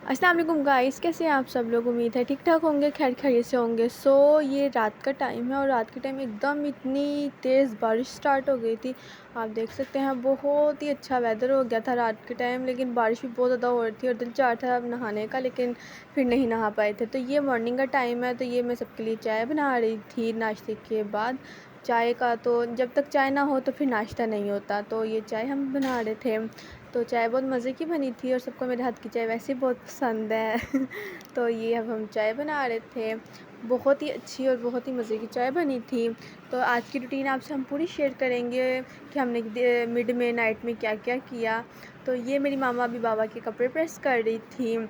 अस्सलाम वालेकुम गाइस, कैसे हैं आप सब लोग। उम्मीद है ठीक ठाक होंगे, खैर खैरियत से होंगे। ये रात का टाइम है और रात के टाइम एकदम इतनी तेज़ बारिश स्टार्ट हो गई थी। आप देख सकते हैं बहुत ही अच्छा वेदर हो गया था रात के टाइम, लेकिन बारिश भी बहुत ज़्यादा हो रही थी और दिल चाह था अब नहाने का, लेकिन फिर नहीं नहा पाए थे। तो ये मॉर्निंग का टाइम है, तो ये मैं सबके लिए चाय बना रही थी नाश्ते के बाद। चाय का तो जब तक चाय ना हो तो फिर नाश्ता नहीं होता, तो ये चाय हम बना रहे थे। तो चाय बहुत मज़े की बनी थी और सबको मेरे हाथ की चाय वैसे ही बहुत पसंद है तो ये अब हम चाय बना रहे थे। बहुत ही अच्छी और बहुत ही मज़े की चाय बनी थी। तो आज की रूटीन आपसे हम पूरी शेयर करेंगे कि हमने मिड में नाइट में क्या क्या किया। तो ये मेरी मामा अभी बाबा के कपड़े प्रेस कर रही थी,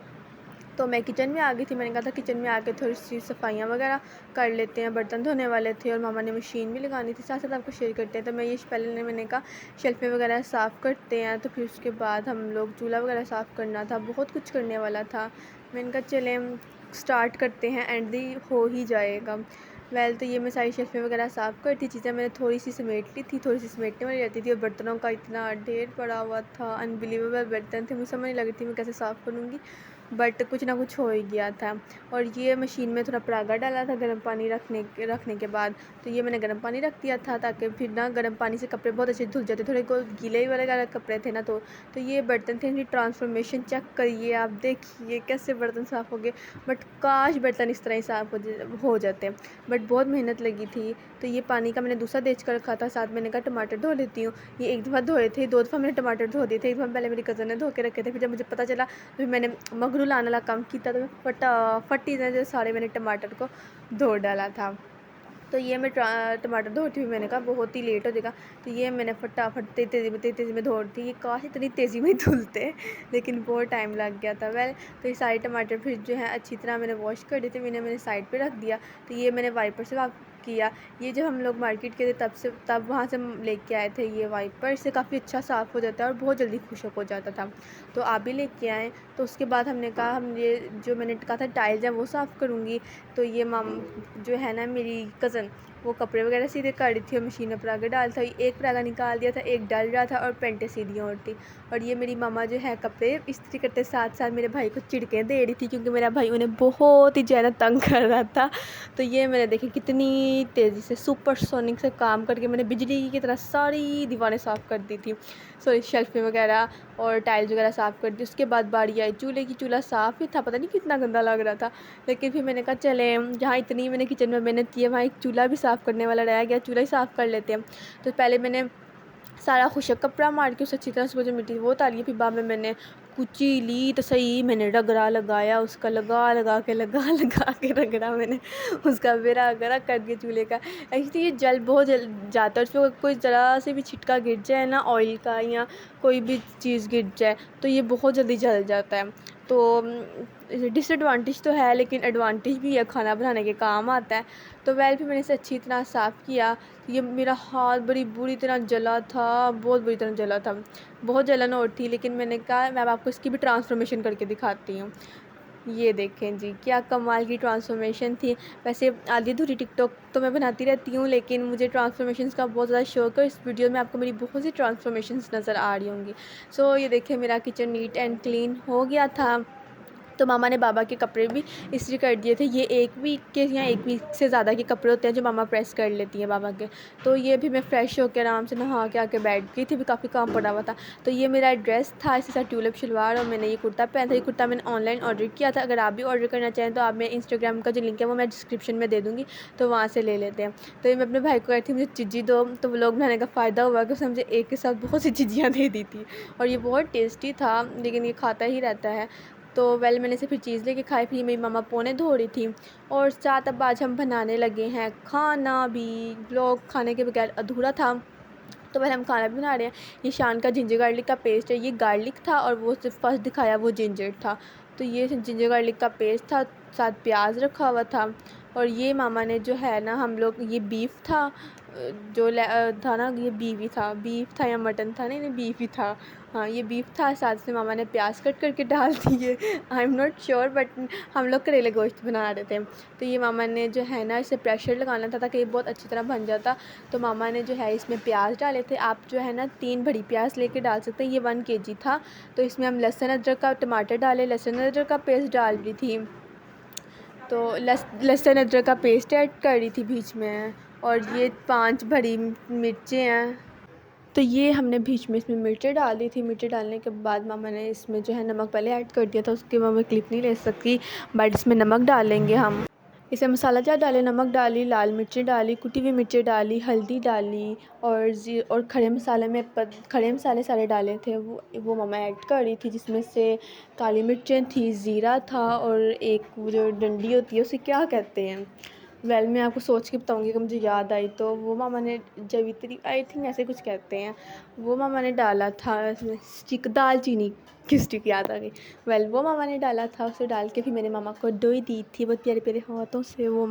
तो मैं किचन में आ गई थी। मैंने कहा था किचन में आके थोड़ी सी सफाइयाँ वगैरह कर लेते हैं, बर्तन धोने वाले थे और मामा ने मशीन भी लगानी थी, साथ साथ आपको शेयर करते हैं। तो मैं ये पहले मैंने कहा शेल्फ़ें वगैरह साफ़ करते हैं, तो फिर उसके बाद हम लोग चूल्हा वगैरह साफ़ करना था, बहुत कुछ करने वाला था। मैंने कहा चलें स्टार्ट करते हैं, एंड दी हो ही जाएगा। तो ये मैं सारी शेल्फ़ें वगैरह साफ़ करती, चीज़ें मैंने थोड़ी सी समेट ली थी, थोड़ी सी समेटने वाली रहती थी और बर्तनों का इतना ढेर पड़ा हुआ था, अनबिलीवेबल बर्तन थे, मुझे समझ नहीं लग रही थी मैं कैसे साफ़ करूँगी, बट कुछ ना कुछ हो ही गया था। और ये मशीन में थोड़ा परागा डाला था गर्म पानी रखने के बाद, तो ये मैंने गर्म पानी रख दिया था ताकि फिर ना गर्म पानी से कपड़े बहुत अच्छे धुल जाते, थोड़े को गीले वगैरह कपड़े थे ना, तो ये बर्तन थे, इनकी ट्रांसफॉर्मेशन चेक करिए आप, देखिए कैसे बर्तन साफ़ हो गए। बट काश बर्तन इस तरह ही साफ़ हो जाते, बट बहुत मेहनत लगी थी। तो ये पानी का मैंने दूसरा देच कर रखा था, साथ मैंने कहा टमाटर धो लेती हूँ। ये एक दफ़ा धोए थे, दो दफ़ा मैंने टमाटर धो दिए थे। एक दफ़ा पहले मेरी कज़न ने धो के रखे थे, फिर जब मुझे पता चला फिर मैंने मगरू लाने वाला काम किया, तो मैं फटाफट ही जो सारे मैंने टमाटर को धो डाला था। तो ये मैं टमाटर धोती हुई मैंने कहा बहुत ही लेट हो जाएगा, तो ये मैंने फटाफट तेज़ी में धो दी। ये काश इतनी तेज़ी में धुलते लेकिन बहुत टाइम लग गया था। तो ये सारे टमाटर फिर जो है अच्छी तरह मैंने वॉश कर दिए थे, मैंने साइड पे रख दिया। तो ये मैंने वाइपर से साफ़ किया। ये जब हम लोग मार्केट गए थे तब वहाँ से लेके आए थे। ये वाइपर से काफ़ी अच्छा साफ़ हो जाता है और बहुत जल्दी खुशक हो जाता था, तो आप भी लेके आएँ। तो उसके बाद हमने कहा हम ये जो मैंने कहा था टाइल्स हैं वो साफ़ करूँगी। तो ये जो है ना मेरी कज़न, वो कपड़े वगैरह सीधे कर रही थी और मशीन में परागा डाल था, एक परागा निकाल दिया था, एक डल रहा था और पेंटें सीधी और थी। और ये मेरी मामा जो है कपड़े इस्त्री करते साथ साथ मेरे भाई को चिड़कें दे रही थी, क्योंकि मेरा भाई उन्हें बहुत ही ज़्यादा तंग कर रहा था। तो ये मैंने देखी कितनी तेज़ी से सुपरसोनिक से काम करके मैंने बिजली की तरह सारी दीवारें साफ़ कर दी थी, सॉरी शेल्फ़ें वगैरह और टाइल्स वगैरह साफ़ कर दी। उसके बाद बारी आई चूल्हे की, चूल्हा साफ़ ही था, पता नहीं कितना गंदा लग रहा था। लेकिन फिर मैंने कहा चलें जहाँ इतनी मैंने किचन में मेहनत की है वहाँ एक चूल्हा भी साफ़ करने वाला रह गया, चूल्हा ही साफ़ कर लेते हैं। तो पहले मैंने सारा खुशक कपड़ा मार के उसे अच्छी तरह से वो जो मिट्टी थी वो उतारी, फिर बाद में मैंने कुची ली तो सही मैंने रगड़ा लगाया उसका, लगा के रगड़ा मैंने उसका, बेरा वगैरह कर दिया चूल्हे का। एक्चुअली ये जल बहुत जल जाता है, उसमें कोई ज़रा से भी छिटका गिर जाए ना ऑयल का या कोई भी चीज़ गिर जाए तो ये बहुत जल्दी जल जाता है। तो डिसएडवांटेज तो है लेकिन एडवांटेज भी है, खाना बनाने के काम आता है। तो फिर मैंने इसे अच्छी तरह साफ़ किया। ये मेरा हाथ बड़ी बुरी तरह जला था, बहुत बुरी तरह जला था, बहुत जलन और थी, लेकिन मैंने कहा मैं अब आपको इसकी भी ट्रांसफॉर्मेशन करके दिखाती हूँ। ये देखें जी क्या कमाल की ट्रांसफॉर्मेशन थी। वैसे आधी अधूरी टिकटॉक तो मैं बनाती रहती हूँ, लेकिन मुझे ट्रांसफॉर्मेशंस का बहुत ज़्यादा शौक है। इस वीडियो में आपको मेरी बहुत सी ट्रांसफॉर्मेशंस नज़र आ रही होंगी। ये देखें मेरा किचन नीट एंड क्लीन हो गया था। तो मामा ने बाबा के कपड़े भी इस्त्री कर दिए थे। ये 1 वीक के या 1 वीक से ज़्यादा के कपड़े होते हैं जो मामा प्रेस कर लेती हैं बाबा के। तो ये भी मैं फ़्रेश होकर आराम से नहा के आके बैठ गई थी, भी काफ़ी काम पड़ा हुआ था। तो ये मेरा ड्रेस था, इसके साथ ट्यूलिप शलवार और मैंने ये कुर्ता पहना था। ये कुर्ता मैंने ऑनलाइन ऑर्डर किया था। अगर आप भी ऑर्डर करना चाहें तो आप मेरे इंस्टाग्राम का जो लिंक है वो मैं डिस्क्रिप्शन में दे दूँगी, तो वहाँ से ले लेते हैं। तो ये मैं अपने भाई को कह रही थी मुझे चिज्जी दो, तो व्लॉग बनाने का फ़ायदा हुआ कि उसने मुझे एक के साथ बहुत सी चिज्जियाँ दे दी थी और ये बहुत टेस्टी था, लेकिन ये खाता ही रहता है। तो मैंने इसे फिर चीज़ लेके खाई, फिर मेरी मम्मा पोने धो रही थी और साथ अब आज हम बनाने लगे हैं खाना भी। व्लॉग खाने के बगैर अधूरा था, तो पहले हम खाना भी बना रहे हैं। ये शान का जिंजर गार्लिक का पेस्ट है, ये गार्लिक था और वो सिर्फ फर्स्ट दिखाया वो जिंजर था। तो ये जिंजर गार्लिक का पेस्ट था, साथ प्याज रखा हुआ था। और ये मामा ने जो है ना हम लोग ये बीफ था, था ना, ये बीफ था या मटन था, नहीं बीफ ही था। हाँ, ये बीफ था, साथ में मामा ने प्याज कट करके डाल दिए। I am not sure, but हम लोग करेले गोश्त बना रहे थे। तो ये मामा ने जो है ना, इसे प्रेशर लगाना था ताकि ये बहुत अच्छी तरह बन जाता। तो मामा ने जो है इसमें प्याज डाले थे। आप जो है ना 3 बड़ी प्याज लेके डाल सकते हैं, ये 1 kg था। तो इसमें हम लहसुन अदरक का टमाटर डाले, लहसुन अदरक का पेस्ट डाल रही थी। तो लहसुन अदरक का पेस्ट ऐड कर रही थी बीच में। और ये 5 बड़ी मिर्चें हैं। तो ये हमने बीच में इसमें मिर्चें डाल दी थी। मिर्चें डालने के बाद मामा ने इसमें जो है नमक पहले ऐड कर दिया था, उसके बाद मैं क्लिप नहीं ले सकती, बट इसमें नमक डालेंगे हम। इसे मसाला जार डाले, नमक डाली, लाल मिर्चें डाली, कुटी हुई मिर्चें डाली, हल्दी डाली और खड़े मसाले सारे डाले थे, वो मामा ऐड कर रही थी, जिसमें से काली मिर्चें थी, ज़ीरा था और एक वो जो डंडी होती है उसे क्या कहते हैं, मैं आपको सोच के बताऊंगी कि मुझे याद आई। तो वो मामा ने जवित्री, आई थिंक ऐसे कुछ कहते हैं, वो मामा ने डाला था इसमें। स्टिक दालचीनी की स्टिक याद आ गई। वो मामा ने डाला था, उसे डाल के फिर मेरे मामा को डोई दी थी बहुत प्यारे प्यारे हाथों से वो।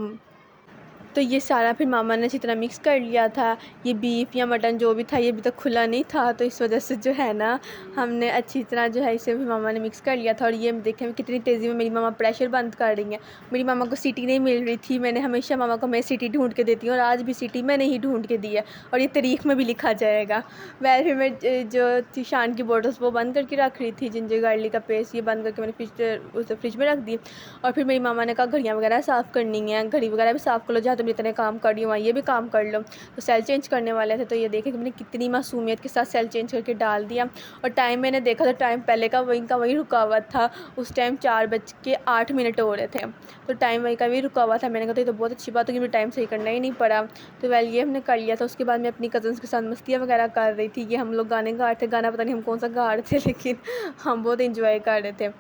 तो ये सारा फिर मामा ने अच्छी तरह मिक्स कर लिया था। ये बीफ या मटन जो भी था ये अभी तक खुला नहीं था, तो इस वजह से जो है ना हमने अच्छी तरह जो है इसे भी मामा ने मिक्स कर लिया था। और ये देखें कितनी तेज़ी में मेरी मामा प्रेशर बंद कर रही हैं। मेरी मामा को सीटी नहीं मिल रही थी। मैंने हमेशा मामा को मैं सीटी ढूंढ के देती हूँ और आज भी सीटी मैंने ही ढूंढ के दी है और ये तारीख में भी लिखा जाएगा। फिर मैं जो थी शान की बोटल्स वो बंद करके रख रही थी, जिंजर गार्लिक का पेस्ट ये बंद करके मैंने फ्रिज में रख दी। और फिर मेरी मामा ने कहा घड़ियाँ वगैरह साफ़ करनी है, घड़ी वगैरह भी साफ़ कर लो, जहाँ तुम इतने काम कर रही हो ये भी काम कर लो। तो सेल चेंज करने वाले थे, तो ये देखें कि मैंने कितनी मासूमियत के साथ सेल चेंज करके डाल दिया। और टाइम मैंने देखा तो टाइम पहले का वही रुका हुआ था। उस टाइम 4:08 हो रहे थे, तो टाइम वही का भी रुका हुआ था। मैंने कहा तो ये तो बहुत अच्छी बात है कि मुझे टाइम सही करना ही नहीं पड़ा। तो ये हमने कर लिया था। उसके बाद मैं अपनी कज़न्स के साथ मस्तियाँ वगैरह कर रही थी। ये हम लोग गाने गा रहे थे, गाना पता नहीं हम कौन सा गा रहे थे, लेकिन हम बहुत इंजॉय कर रहे थे।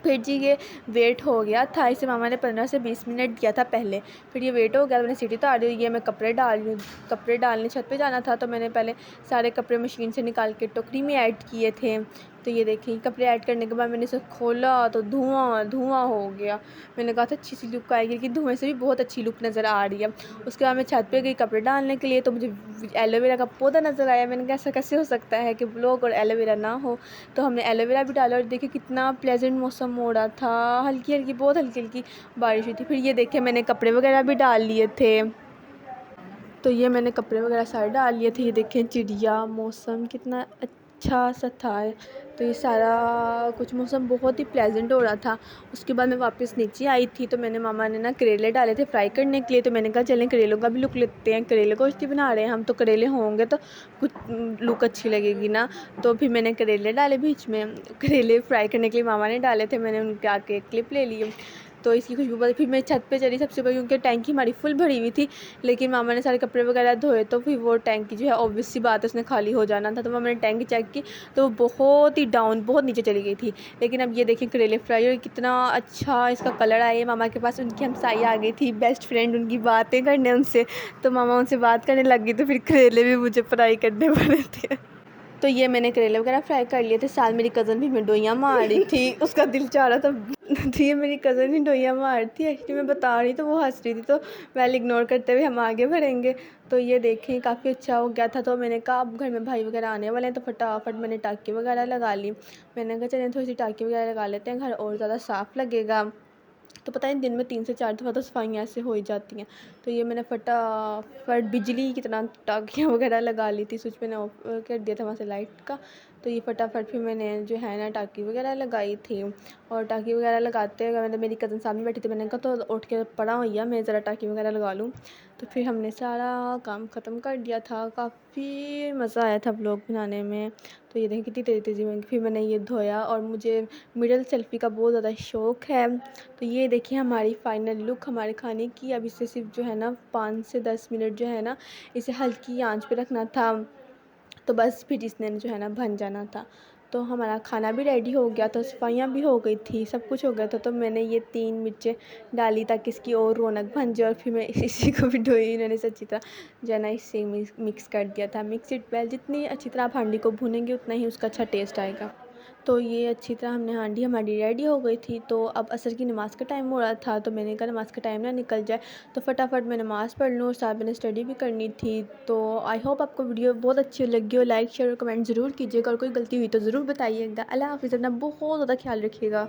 फिर जी ये वेट हो गया था, इसे मामा ने 15 से 20 मिनट दिया था पहले। फिर ये वेट हो गया, मैंने सीटी तो आ रही हुई है, मैं कपड़े डाल रही हूँ। कपड़े डालने छत पे जाना था, तो मैंने पहले सारे कपड़े मशीन से निकाल के टोकरी में ऐड किए थे। तो ये देखिए कपड़े ऐड करने के बाद मैंने इसे खोला तो धुआं हो गया। मैंने कहा था अच्छी सी लुक आएगी, लेकिन धुएँ से भी बहुत अच्छी लुक नज़र आ रही है। उसके बाद मैं छत पे गई कपड़े डालने के लिए, तो मुझे एलोवेरा का पौधा नज़र आया। मैंने कहा ऐसा कैसे हो सकता है कि ब्लॉग और एलोवेरा ना हो। तो हमने एलोवेरा भी डाला और देखिए कितना प्लेजेंट मौसम हो रहा था। बहुत हल्की हल्की बारिश हुई थी। फिर ये देखिए मैंने कपड़े वगैरह भी डाल लिए थे। तो ये मैंने कपड़े वगैरह सारे डाल लिए थे। ये देखें चिड़िया, मौसम कितना अच्छा सा था। तो ये सारा कुछ मौसम बहुत ही प्लेजेंट हो रहा था। उसके बाद मैं वापस नीचे आई थी, तो मैंने मामा ने ना करेले डाले थे फ्राई करने के लिए। तो मैंने कहा चलें करेलों का भी लुक लेते हैं, करेले गोश्त ही बना रहे हैं हम, तो करेले होंगे तो कुछ लुक अच्छी लगेगी ना। तो फिर मैंने करेले डाले बीच में। करेले फ्राई करने के लिए मामा ने डाले थे, मैंने उनके आके क्लिप ले ली। तो इसकी खुशबू बाद फिर मैं छत पे चली सबसे पहले, क्योंकि टैंकी हमारी फुल भरी हुई थी। लेकिन मामा ने सारे कपड़े वगैरह धोए, तो फिर वो टैंकी जो है ऑब्वियस सी बात है उसने खाली हो जाना था। तो मामा ने टैंकी चेक की तो वो बहुत ही डाउन, बहुत नीचे चली गई थी। लेकिन अब ये देखिए करेले फ्राई और कितना अच्छा इसका कलर आया। मामा के पास उनकी हमसाई आ गई थी, बेस्ट फ्रेंड, उनकी बातें करने उनसे। तो मामा उनसे बात करने लग गई, तो फिर करेले भी मुझे फ्राई करने पड़े थे। तो ये मैंने करेले वगैरह फ्राई कर लिए थे। साथ मेरी कज़न भी मिडोइयाँ मार रही थी, उसका दिल चाह रहा था। तो ये मेरी कज़न ही डोइयाँ मार रही थी, एक्चुअली मैं बता रही तो वो हंस रही थी, तो वेल इग्नोर करते हुए हम आगे बढ़ेंगे। तो ये देखें काफ़ी अच्छा हो गया था। तो मैंने कहा अब घर में भाई वगैरह आने वाले हैं, तो फटाफट मैंने टाँकी वगैरह लगा ली। मैंने कहा चलें थोड़ी सी टाँकी वगैरह लगा लेते हैं, घर और ज़्यादा साफ़ लगेगा। तो पता नहीं दिन में 3 से 4 दफ़ा तो सफाइयाँ ऐसे हो ही जाती हैं। तो ये मैंने फटाफट बिजली की तरह टाँकियाँ वगैरह लगा ली थी, स्विच मैंने ऑफ कर दिया था वहाँ से लाइट का। तो ये फटाफट फिर मैंने जो है ना टाँकी वगैरह लगाई थी। और टाँकी वगैरह लगाते हुए मतलब मेरी कज़न सामने बैठी थी, मैंने कहा तो उठ के पड़ा भैया मैं ज़रा टाँकी वगैरह लगा लूँ। तो फिर हमने सारा काम ख़त्म कर दिया था। काफ़ी मज़ा आया था व्लॉग बनाने में। तो ये देखिए कितनी तेज़ी में फिर मैंने ये धोया, और मुझे मिडल सेल्फ़ी का बहुत ज़्यादा शौक़ है। तो ये देखिए हमारी फ़ाइनल लुक हमारे खाने की। अब इसे सिर्फ जो है ना 5 से 10 मिनट जो है ना इसे हल्की आंच पे रखना था, तो बस फिर इसने जो है ना बन जाना था। तो हमारा खाना भी रेडी हो गया था, सफाइयाँ भी हो गई थी, सब कुछ हो गया था। तो मैंने ये 3 मिर्चें डाली ताकि इसकी और रौनक बन जाए। और फिर मैं इसी को भी धोई, मैंने इसे अच्छी तरह जो है ना इससे मिक्स कर दिया था। मिक्स इट वेल, जितनी अच्छी तरह आप हांडी को भूनेंगे उतना ही उसका अच्छा टेस्ट आएगा। तो ये अच्छी तरह हमने हांडी हमारी रेडी हो गई थी। तो अब असर की नमाज़ का टाइम हो रहा था, तो मैंने कहा नमाज़ का टाइम ना निकल जाए, तो फटाफट मैं नमाज़ पढ़ लूँ और साथ मैंने स्टडी भी करनी थी। तो आई होप आपको वीडियो बहुत अच्छी लगी हो। लाइक शेयर और कमेंट ज़रूर कीजिएगा और कोई गलती हुई तो ज़रूर बताइएगा। अल्लाह हाफ़िज़, अपना बहुत ज़्यादा ख्याल रखिएगा।